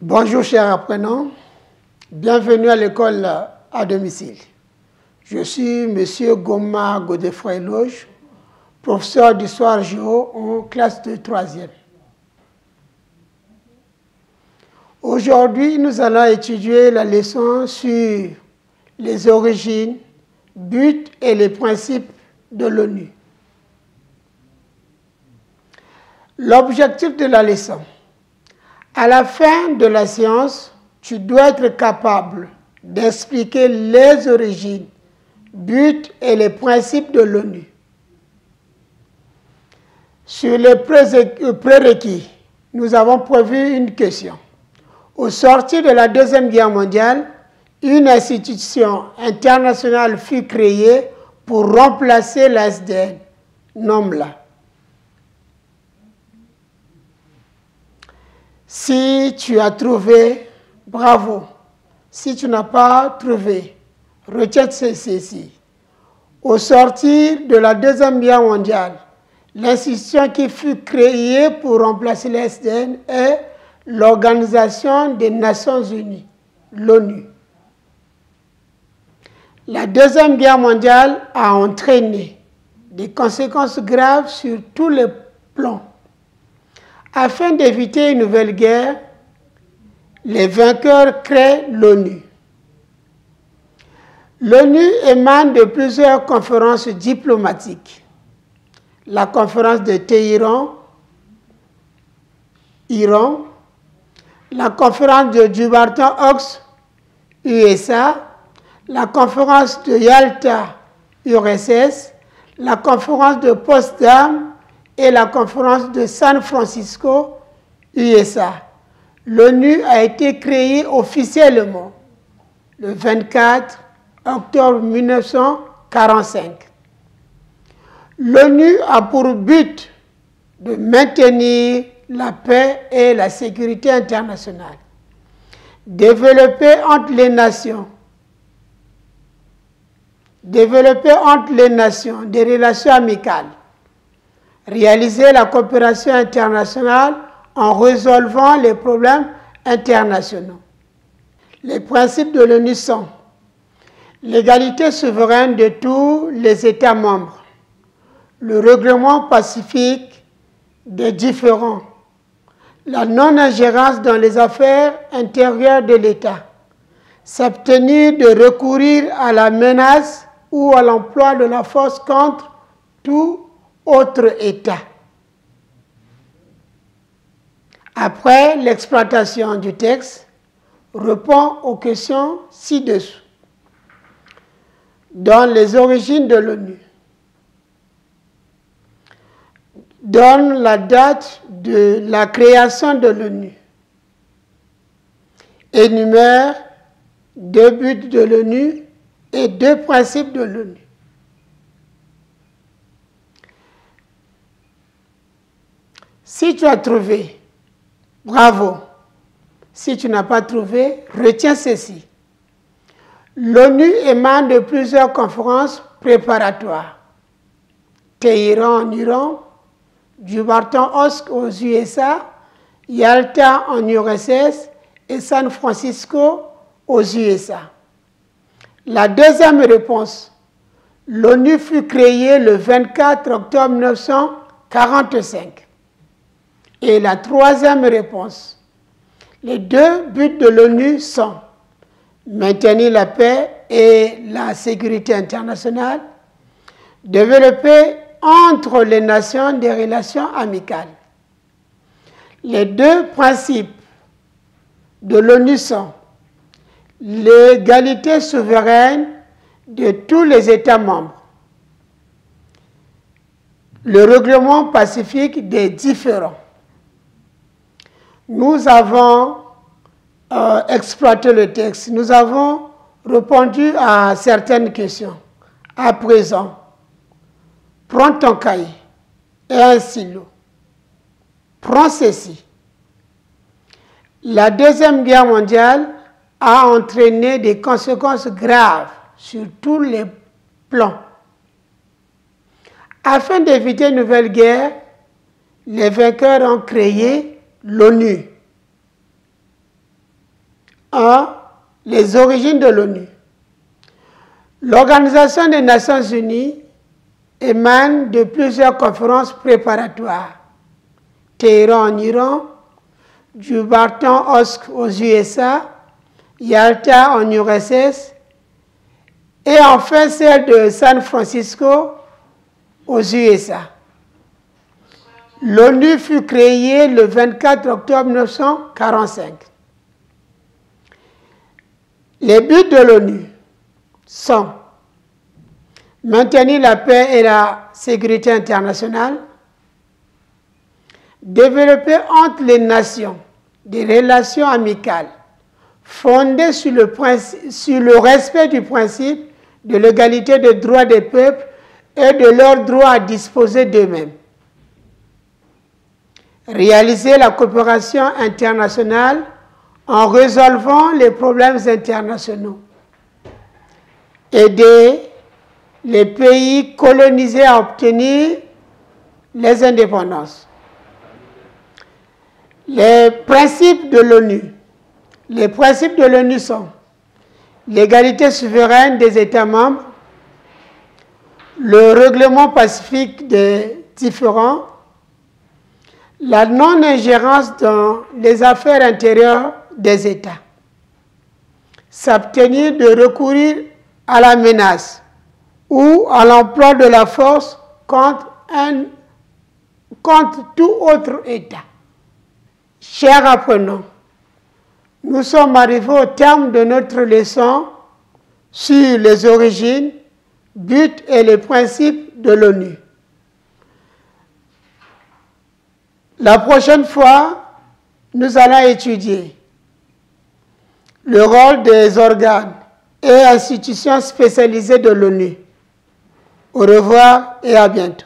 Bonjour chers apprenants, bienvenue à l'école à domicile. Je suis M. Goma Godefroy-Loge, professeur d'histoire géo en classe de 3e. Aujourd'hui, nous allons étudier la leçon sur les origines, buts et les principes de l'ONU. L'objectif de la leçon. À la fin de la séance, tu dois être capable d'expliquer les origines, buts et les principes de l'ONU. Sur les prérequis, nous avons prévu une question. Au sortir de la Deuxième Guerre mondiale, une institution internationale fut créée pour remplacer la SDN. Nomme-la. Si tu as trouvé, bravo. Si tu n'as pas trouvé, retiens ceci. Au sortir de la Deuxième Guerre mondiale, l'institution qui fut créée pour remplacer la SDN est l'Organisation des Nations Unies, l'ONU. La Deuxième Guerre mondiale a entraîné des conséquences graves sur tous les plans. Afin d'éviter une nouvelle guerre, les vainqueurs créent l'ONU. L'ONU émane de plusieurs conférences diplomatiques. La conférence de Téhéran, Iran, la conférence de Gibraltar-Ox, USA, la conférence de Yalta, URSS, la conférence de Potsdam et la conférence de San Francisco, USA. L'ONU a été créée officiellement le 24 octobre 1945. L'ONU a pour but de maintenir la paix et la sécurité internationale, développer entre les nations des relations amicales, réaliser la coopération internationale en résolvant les problèmes internationaux. Les principes de l'ONU sont l'égalité souveraine de tous les États membres, le règlement pacifique des différends, la non-ingérence dans les affaires intérieures de l'État, s'abstenir de recourir à la menace ou à l'emploi de la force contre tout autre État. Après l'exploitation du texte, répond aux questions ci-dessous. Donne les origines de l'ONU. Donne la date de la création de l'ONU. Énumère 2 buts de l'ONU et 2 principes de l'ONU. Si tu as trouvé, bravo. Si tu n'as pas trouvé, retiens ceci. L'ONU émane de plusieurs conférences préparatoires. Téhéran en Iran, Gibraltar-Ox aux USA, Yalta en URSS et San Francisco aux USA. La deuxième réponse, l'ONU fut créée le 24 octobre 1945. Et la troisième réponse, les 2 buts de l'ONU sont maintenir la paix et la sécurité internationale, développer entre les nations des relations amicales. Les 2 principes de l'ONU sont l'égalité souveraine de tous les États membres, le règlement pacifique des différends. Nous avons exploité le texte, nous avons répondu à certaines questions. À présent, prends ton cahier et un stylo. Prends ceci. La Deuxième Guerre mondiale a entraîné des conséquences graves sur tous les plans. Afin d'éviter une nouvelle guerre, les vainqueurs ont créé l'ONU. 1. Les origines de l'ONU. L'Organisation des Nations Unies émane de plusieurs conférences préparatoires. Téhéran en Iran, du Bretton Woods aux USA, Yalta en URSS, et enfin celle de San Francisco aux USA. L'ONU fut créée le 24 octobre 1945. Les buts de l'ONU sont maintenir la paix et la sécurité internationale, développer entre les nations des relations amicales fondées sur le respect du principe de l'égalité des droits des peuples et de leur droit à disposer d'eux-mêmes. Réaliser la coopération internationale en résolvant les problèmes internationaux. Aider les pays colonisés à obtenir les indépendances. Les principes de l'ONU. Les principes de l'ONU sont l'égalité souveraine des États membres, le règlement pacifique des différends, la non-ingérence dans les affaires intérieures des États, s'abstenir de recourir à la menace ou à l'emploi de la force contre tout autre État. Chers apprenants, nous sommes arrivés au terme de notre leçon sur les origines, buts et les principes de l'ONU. La prochaine fois, nous allons étudier le rôle des organes et institutions spécialisées de l'ONU. Au revoir et à bientôt.